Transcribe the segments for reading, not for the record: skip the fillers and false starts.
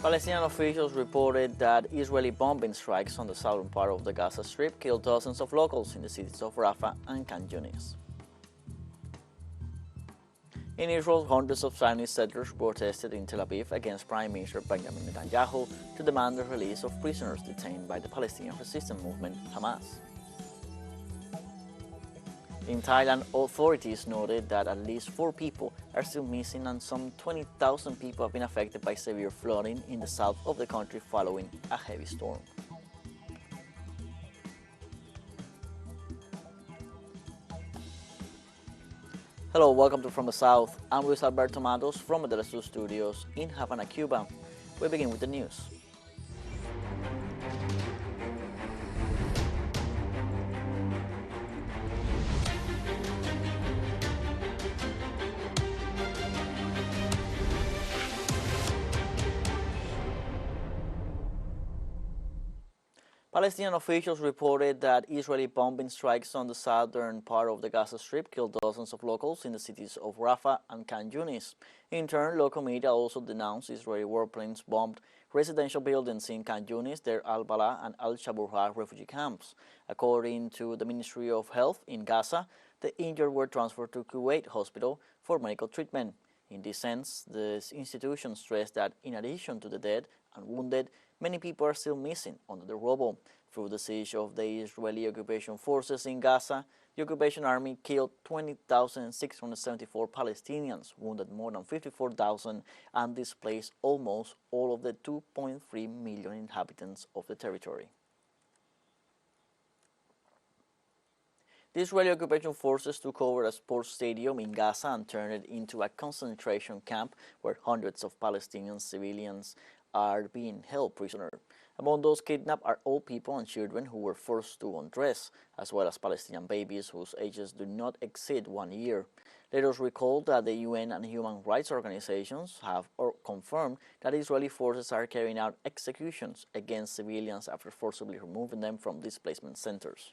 Palestinian officials reported that Israeli bombing strikes on the southern part of the Gaza Strip killed dozens of locals in the cities of Rafah and Khan Yunis. In Israel, hundreds of Zionist settlers protested in Tel Aviv against Prime Minister Benjamin Netanyahu to demand the release of prisoners detained by the Palestinian resistance movement, Hamas. In Thailand, authorities noted that at least 4 people are still missing and some 20,000 people have been affected by severe flooding in the south of the country following a heavy storm. Hello, welcome to From the South. I'm Luis Alberto Matos from the TeleSUR studios in Havana, Cuba. We begin with the news. Palestinian officials reported that Israeli bombing strikes on the southern part of the Gaza Strip killed dozens of locals in the cities of Rafah and Khan Yunis. In turn, local media also denounced Israeli warplanes bombed residential buildings in Khan Yunis, Deir al-Balah, and al-Shaburah refugee camps. According to the Ministry of Health in Gaza, the injured were transferred to Kuwait Hospital for medical treatment. In this sense, the institution stressed that in addition to the dead and wounded, many people are still missing under the rubble. Through the siege of the Israeli occupation forces in Gaza, the occupation army killed 20,674 Palestinians, wounded more than 54,000, and displaced almost all of the 2.3 million inhabitants of the territory. The Israeli occupation forces took over a sports stadium in Gaza and turned it into a concentration camp where hundreds of Palestinian civilians are being held prisoner. Among those kidnapped are old people and children who were forced to undress, as well as Palestinian babies whose ages do not exceed 1 year. Let us recall that the UN and human rights organizations have confirmed that Israeli forces are carrying out executions against civilians after forcibly removing them from displacement centers.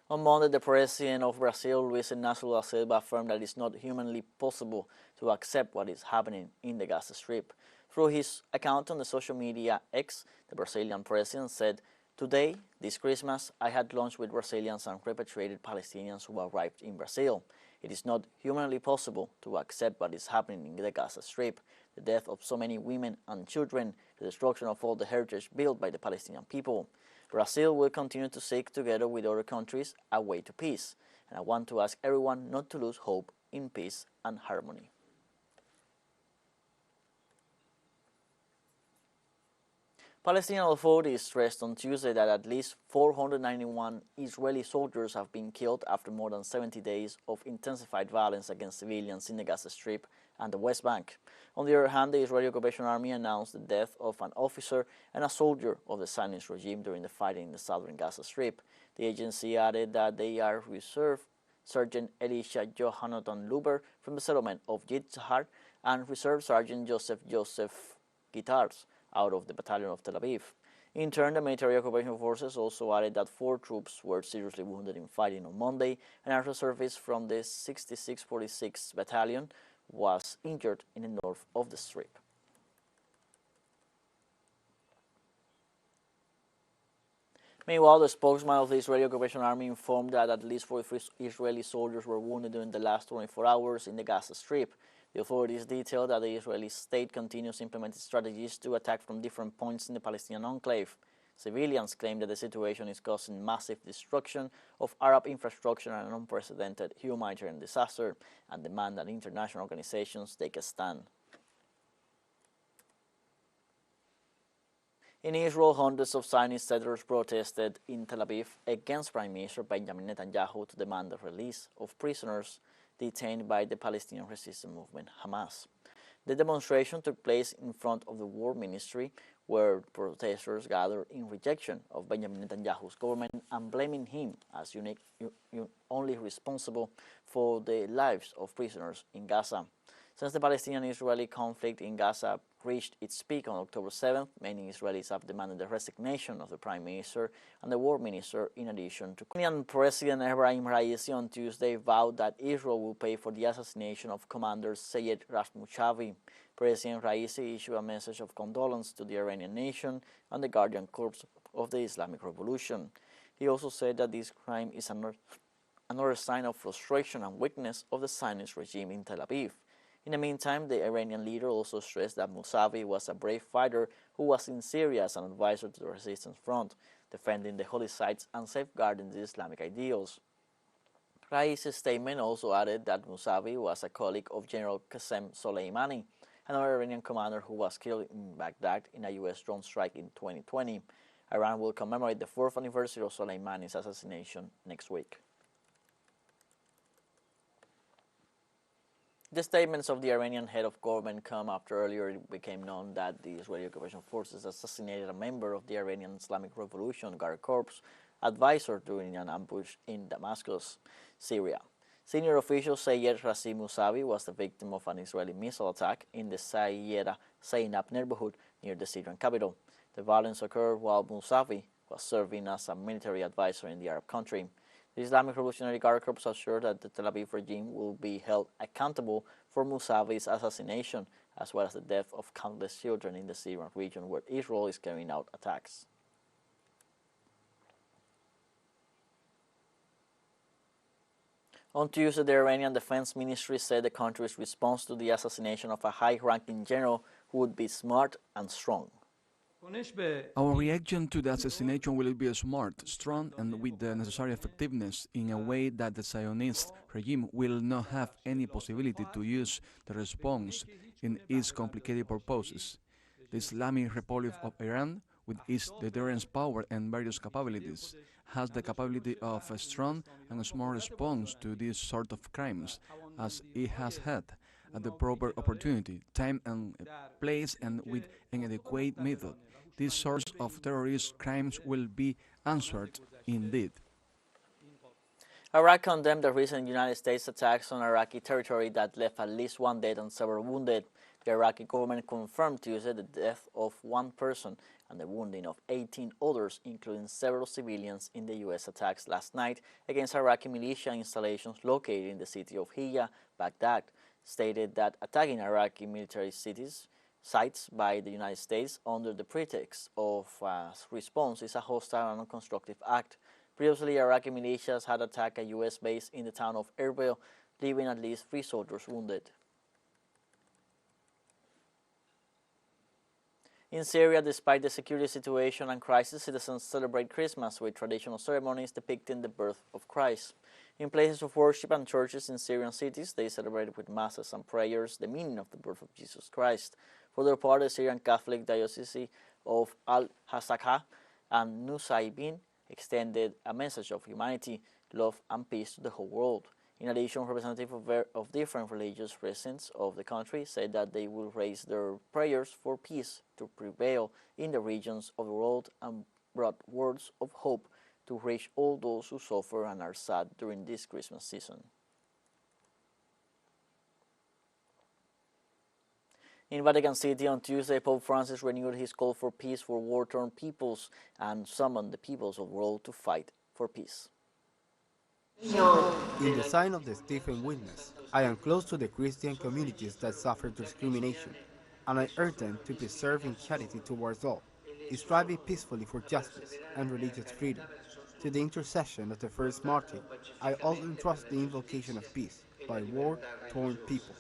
On Monday, the president of Brazil, Luis Inácio da Silva, affirmed that it is not humanly possible to accept what is happening in the Gaza Strip. Through his account on the social media X, the Brazilian president said, "Today, this Christmas, I had lunch with Brazilians and repatriated Palestinians who arrived in Brazil. It is not humanly possible to accept what is happening in the Gaza Strip, the death of so many women and children, the destruction of all the heritage built by the Palestinian people. Brazil will continue to seek, together with other countries, a way to peace, and I want to ask everyone not to lose hope in peace and harmony." Palestinian authorities stressed on Tuesday that at least 491 Israeli soldiers have been killed after more than 70 days of intensified violence against civilians in the Gaza Strip and the West Bank. On the other hand, the Israeli occupation army announced the death of an officer and a soldier of the Zionist regime during the fighting in the southern Gaza Strip. The agency added that they are Reserve Sergeant Elisha Johannatan Luber from the settlement of Yitzhar and Reserve Sergeant Joseph Guitars out of the battalion of Tel Aviv. In turn, the military occupation forces also added that 4 troops were seriously wounded in fighting on Monday, and a reservist from the 6646th Battalion was injured in the north of the Strip. Meanwhile, the spokesman of the Israeli occupation army informed that at least 43 Israeli soldiers were wounded during the last 24 hours in the Gaza Strip. The authorities detailed that the Israeli state continues implementing strategies to attack from different points in the Palestinian enclave. Civilians claim that the situation is causing massive destruction of Arab infrastructure and an unprecedented humanitarian disaster, and demand that international organizations take a stand. In Israel, hundreds of Zionist settlers protested in Tel Aviv against Prime Minister Benjamin Netanyahu to demand the release of prisoners detained by the Palestinian resistance movement, Hamas. The demonstration took place in front of the War Ministry, where protesters gathered in rejection of Benjamin Netanyahu's government and blaming him as only responsible for the lives of prisoners in Gaza. Since the Palestinian-Israeli conflict in Gaza reached its peak on October 7th, many Israelis have demanded the resignation of the Prime Minister and the War Minister in addition to Kenyan President Ebrahim Raisi on Tuesday vowed that Israel will pay for the assassination of Commander Sayed Rashmuchavi. President Raisi issued a message of condolence to the Iranian nation and the Guardian Corps of the Islamic Revolution. He also said that this crime is another sign of frustration and weakness of the Zionist regime in Tel Aviv. In the meantime, the Iranian leader also stressed that Mousavi was a brave fighter who was in Syria as an advisor to the resistance front, defending the holy sites and safeguarding the Islamic ideals. Raisi's statement also added that Mousavi was a colleague of General Qasem Soleimani, another Iranian commander who was killed in Baghdad in a U.S. drone strike in 2020. Iran will commemorate the 4th anniversary of Soleimani's assassination next week. The statements of the Iranian head of government come after earlier it became known that the Israeli occupation forces assassinated a member of the Iranian Islamic Revolution Guard Corps advisor during an ambush in Damascus, Syria. Senior officials say Sayed Rasim Mousavi was the victim of an Israeli missile attack in the Sayyeda Zainab neighborhood near the Syrian capital. The violence occurred while Mousavi was serving as a military advisor in the Arab country. The Islamic Revolutionary Guard Corps assured that the Tel Aviv regime will be held accountable for Mousavi's assassination, as well as the death of countless children in the Syrian region where Israel is carrying out attacks. On Tuesday, the Iranian Defense Ministry said the country's response to the assassination of a high-ranking general would be smart and strong. Our reaction to the assassination will be smart, strong, and with the necessary effectiveness in a way that the Zionist regime will not have any possibility to use the response in its complicated purposes. The Islamic Republic of Iran, with its deterrence power and various capabilities, has the capability of a strong and smart response to these sort of crimes, as it has had at the proper opportunity, time and place, and with an adequate method. These sorts of terrorist crimes will be answered indeed. Iraq condemned the recent United States attacks on Iraqi territory that left at least one dead and several wounded. The Iraqi government confirmed Tuesday the death of one person and the wounding of 18 others, including several civilians, in the U.S. attacks last night against Iraqi militia installations located in the city of Hiyya, Baghdad, stated that attacking Iraqi military sites by the United States under the pretext of response is a hostile and unconstructive act. Previously, Iraqi militias had attacked a U.S. base in the town of Erbil, leaving at least 3 soldiers wounded. In Syria, despite the security situation and crisis, citizens celebrate Christmas with traditional ceremonies depicting the birth of Christ. In places of worship and churches in Syrian cities, they celebrated with masses and prayers the meaning of the birth of Jesus Christ. For their part, the Syrian Catholic Diocese of Al-Hasakah and Nusaybin extended a message of humanity, love, and peace to the whole world. In addition, representatives of different religious presence of the country said that they will raise their prayers for peace to prevail in the regions of the world and brought words of hope to reach all those who suffer and are sad during this Christmas season. In Vatican City on Tuesday, Pope Francis renewed his call for peace for war-torn peoples and summoned the peoples of the world to fight for peace. In the sign of the Stephen witness, I am close to the Christian communities that suffer discrimination, and I urge them to preserve charity towards all, striving peacefully for justice and religious freedom. To the intercession of the first martyr, I also entrust the invocation of peace by war-torn peoples.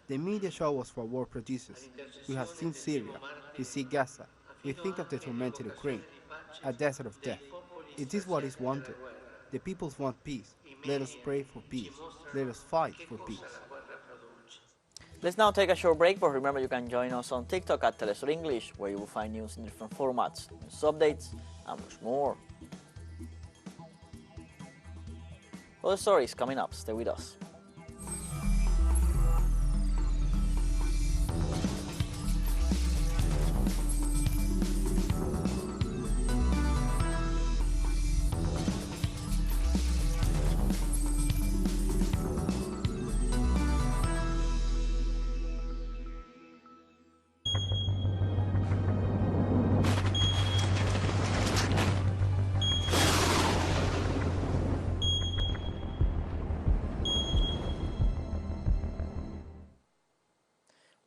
The media show us what war produces. We have seen Syria, we see Gaza, we think of the tormented Ukraine, a desert of death. It is what is wanted. The peoples want peace. Let us pray for peace. Let us fight for peace. Let's now take a short break, but remember you can join us on TikTok at TeleSUR English, where you will find news in different formats, news updates, and much more. Other stories coming up. Stay with us.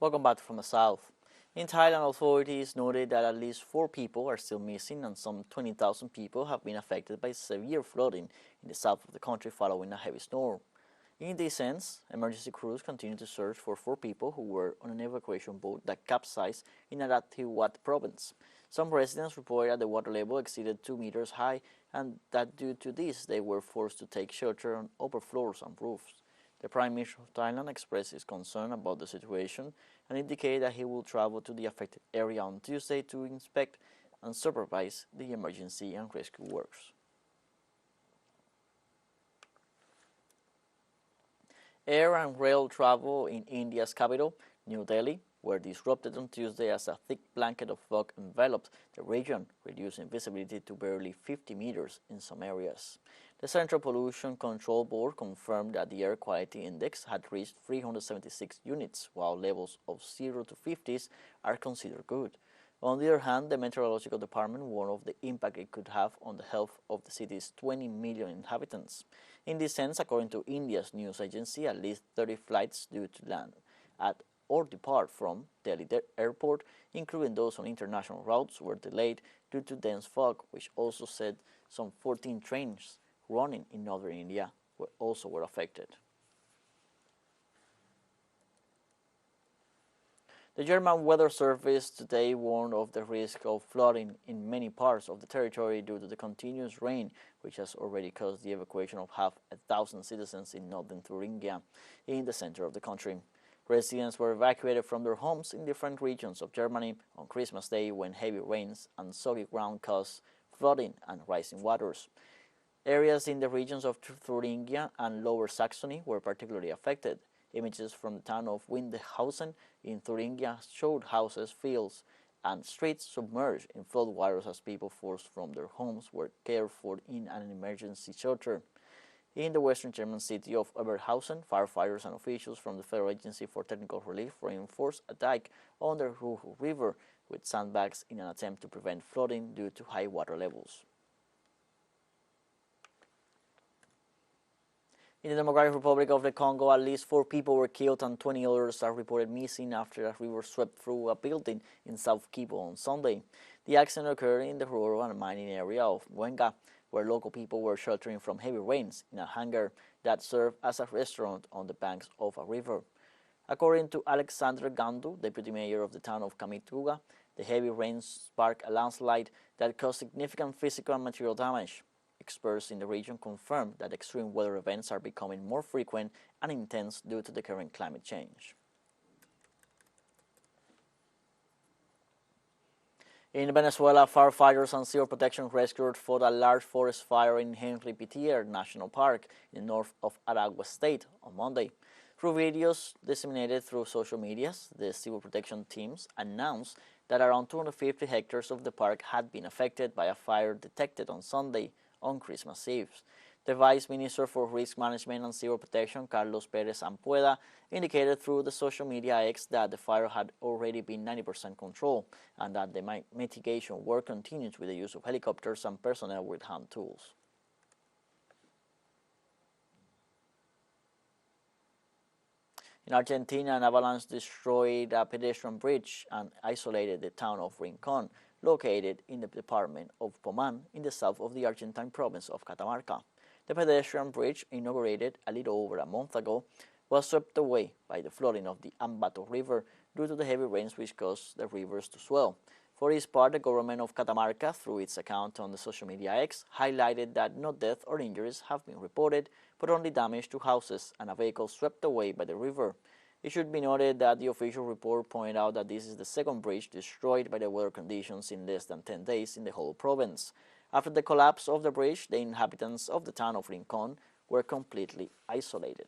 Welcome back from the south. In Thailand, authorities noted that at least 4 people are still missing and some 20,000 people have been affected by severe flooding in the south of the country following a heavy storm. In this sense, emergency crews continue to search for 4 people who were on an evacuation boat that capsized in Narathiwat province. Some residents reported that the water level exceeded 2 meters high and that due to this they were forced to take shelter on upper floors and roofs. The Prime Minister of Thailand expressed his concern about the situation and indicated that he will travel to the affected area on Tuesday to inspect and supervise the emergency and rescue works. Air and rail travel in India's capital, New Delhi, were disrupted on Tuesday as a thick blanket of fog enveloped the region, reducing visibility to barely 50 meters in some areas. The Central Pollution Control Board confirmed that the air quality index had reached 376 units, while levels of 0 to 50s are considered good. On the other hand, the Meteorological Department warned of the impact it could have on the health of the city's 20 million inhabitants. In this sense, according to India's news agency, at least 30 flights due to land at or depart from Delhi airport, including those on international routes, were delayed due to dense fog, which also said some 14 trains running in northern India were affected. The German Weather Service today warned of the risk of flooding in many parts of the territory due to the continuous rain, which has already caused the evacuation of 500,000 citizens in northern Thuringia, in the center of the country. Residents were evacuated from their homes in different regions of Germany on Christmas Day when heavy rains and soggy ground caused flooding and rising waters. Areas in the regions of Thuringia and Lower Saxony were particularly affected. Images from the town of Windhausen in Thuringia showed houses, fields, and streets submerged in floodwaters as people forced from their homes were cared for in an emergency shelter. In the western German city of Oberhausen, firefighters and officials from the Federal Agency for Technical Relief reinforced a dike on the Ruhr River with sandbags in an attempt to prevent flooding due to high water levels. In the Democratic Republic of the Congo, at least 4 people were killed and 20 others are reported missing after a river swept through a building in South Kivu on Sunday. The accident occurred in the rural and mining area of Mwenga, where local people were sheltering from heavy rains in a hangar that served as a restaurant on the banks of a river. According to Alexander Gandu, deputy mayor of the town of Kamituga, the heavy rains sparked a landslide that caused significant physical and material damage. Experts in the region confirmed that extreme weather events are becoming more frequent and intense due to the current climate change. In Venezuela, firefighters and civil protection rescuers fought a large forest fire in Henry Pittier National Park in the north of Aragua State on Monday. Through videos disseminated through social media, the civil protection teams announced that around 250 hectares of the park had been affected by a fire detected on Sunday on Christmas Eve. The Vice Minister for Risk Management and Civil Protection, Carlos Perez Ampueda, indicated through the social media X that the fire had already been 90% controlled and that the mitigation work continues with the use of helicopters and personnel with hand tools. In Argentina, an avalanche destroyed a pedestrian bridge and isolated the town of Rincon, located in the department of Pomán in the south of the Argentine province of Catamarca. The pedestrian bridge, inaugurated a little over a month ago, was swept away by the flooding of the Ambato River due to the heavy rains which caused the rivers to swell. For its part, the government of Catamarca, through its account on the social media X, highlighted that no deaths or injuries have been reported, but only damage to houses and a vehicle swept away by the river. It should be noted that the official report pointed out that this is the second bridge destroyed by the weather conditions in less than 10 days in the whole province. After the collapse of the bridge, the inhabitants of the town of Rincon were completely isolated.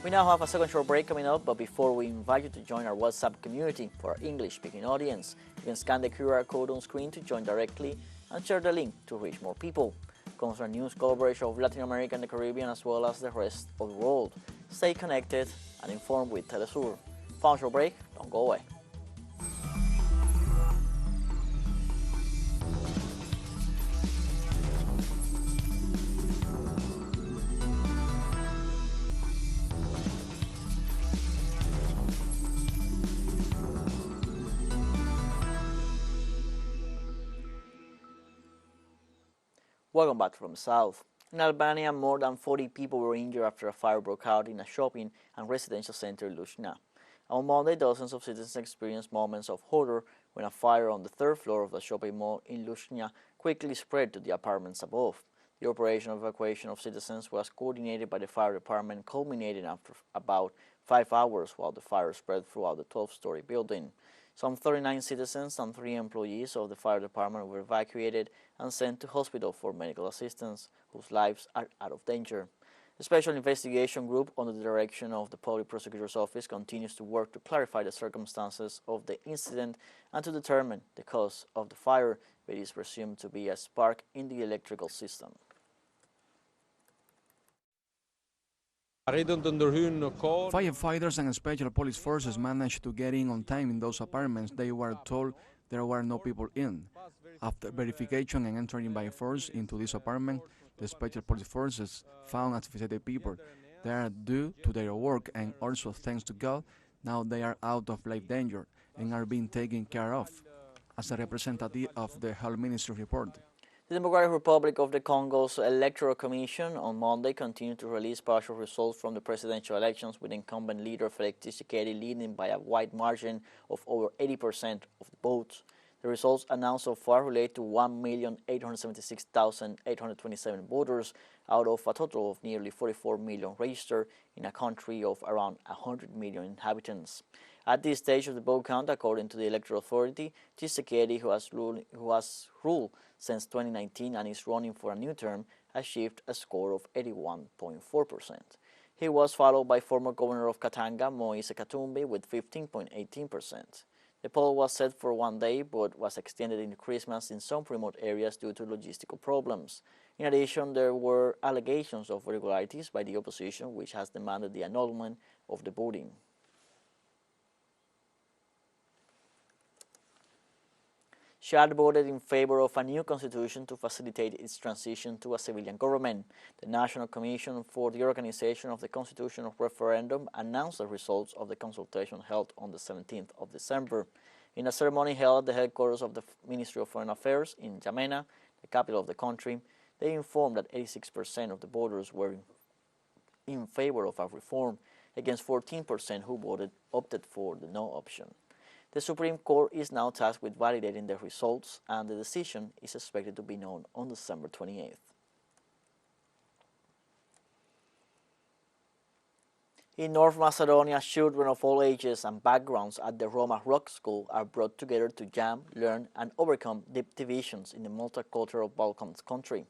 We now have a second short break coming up, but before we invite you to join our WhatsApp community for our English-speaking audience, you can scan the QR code on screen to join directly and share the link to reach more people. Concern news coverage of Latin America and the Caribbean as well as the rest of the world. Stay connected and informed with TeleSUR. Final short break, don't go away. Welcome back from the south. In Albania, more than 40 people were injured after a fire broke out in a shopping and residential center in Lushnja. On Monday, dozens of citizens experienced moments of horror when a fire on the third floor of the shopping mall in Lushnja quickly spread to the apartments above. The operation of evacuation of citizens was coordinated by the fire department, culminating after about 5 hours while the fire spread throughout the 12-story building. Some 39 citizens and 3 employees of the fire department were evacuated and sent to hospital for medical assistance, whose lives are out of danger. The Special Investigation Group, under the direction of the Public Prosecutor's Office, continues to work to clarify the circumstances of the incident and to determine the cause of the fire, which is presumed to be a spark in the electrical system. Firefighters and special police forces managed to get in on time in those apartments. They were told there were no people in. After verification and entering by force into this apartment, the special police forces found asphyxiated people. They are due to their work, and also thanks to God, now they are out of life danger and are being taken care of, as a representative of the Health Ministry reported. The Democratic Republic of the Congo's Electoral Commission on Monday continued to release partial results from the presidential elections, with incumbent leader Felix Tshisekedi leading by a wide margin of over 80% of the votes. The results announced so far relate to 1,876,827 voters out of a total of nearly 44 million registered in a country of around 100 million inhabitants. At this stage of the vote count, according to the Electoral Authority, Tshisekedi, who has ruled since 2019 and is running for a new term, achieved a score of 81.4%. He was followed by former governor of Katanga, Moise Katumbi, with 15.18%. The poll was set for one day, but was extended into Christmas in some remote areas due to logistical problems. In addition, there were allegations of irregularities by the opposition, which has demanded the annulment of the voting. Chad voted in favor of a new constitution to facilitate its transition to a civilian government. The National Commission for the Organization of the Constitutional Referendum announced the results of the consultation held on the 17th of December. In a ceremony held at the headquarters of the Ministry of Foreign Affairs in N'Djamena, the capital of the country, they informed that 86% of the voters were in favor of a reform, against 14% who opted for the no option. The Supreme Court is now tasked with validating the results, and the decision is expected to be known on December 28th. In North Macedonia, children of all ages and backgrounds at the Roma Rock School are brought together to jam, learn, and overcome deep divisions in the multicultural Balkans country.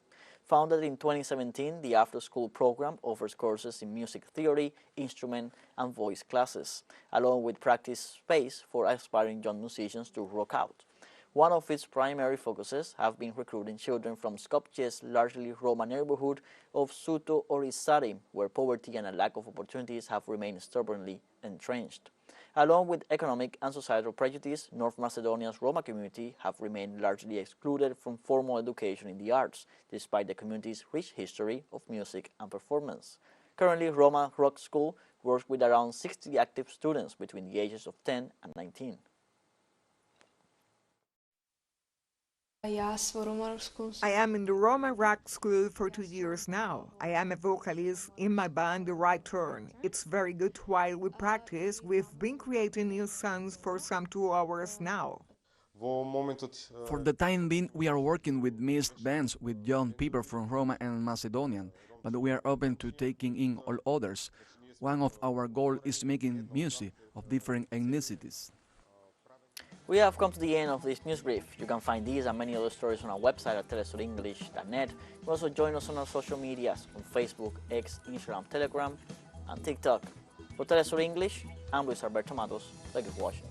Founded in 2017, the after-school program offers courses in music theory, instrument, and voice classes, along with practice space for aspiring young musicians to rock out. One of its primary focuses have been recruiting children from Skopje's largely Roma neighborhood of Suto Orisari, where poverty and a lack of opportunities have remained stubbornly entrenched. Along with economic and societal prejudice, North Macedonia's Roma community have remained largely excluded from formal education in the arts, despite the community's rich history of music and performance. Currently, Roma Rock School works with around 60 active students between the ages of 10 and 19. I am in the Roma Rock School for 2 years now. I am a vocalist in my band, The Right Turn. It's very good while we practice. We've been creating new songs for some 2 hours now. For the time being, we are working with mixed bands with young people from Roma and Macedonian, but we are open to taking in all others. One of our goals is making music of different ethnicities. We have come to the end of this news brief. You can find these and many other stories on our website at telesurenglish.net. You can also join us on our social medias on Facebook, X, Instagram, Telegram, and TikTok. For TeleSUR English, I'm Luis Alberto Matos. Thank you for watching.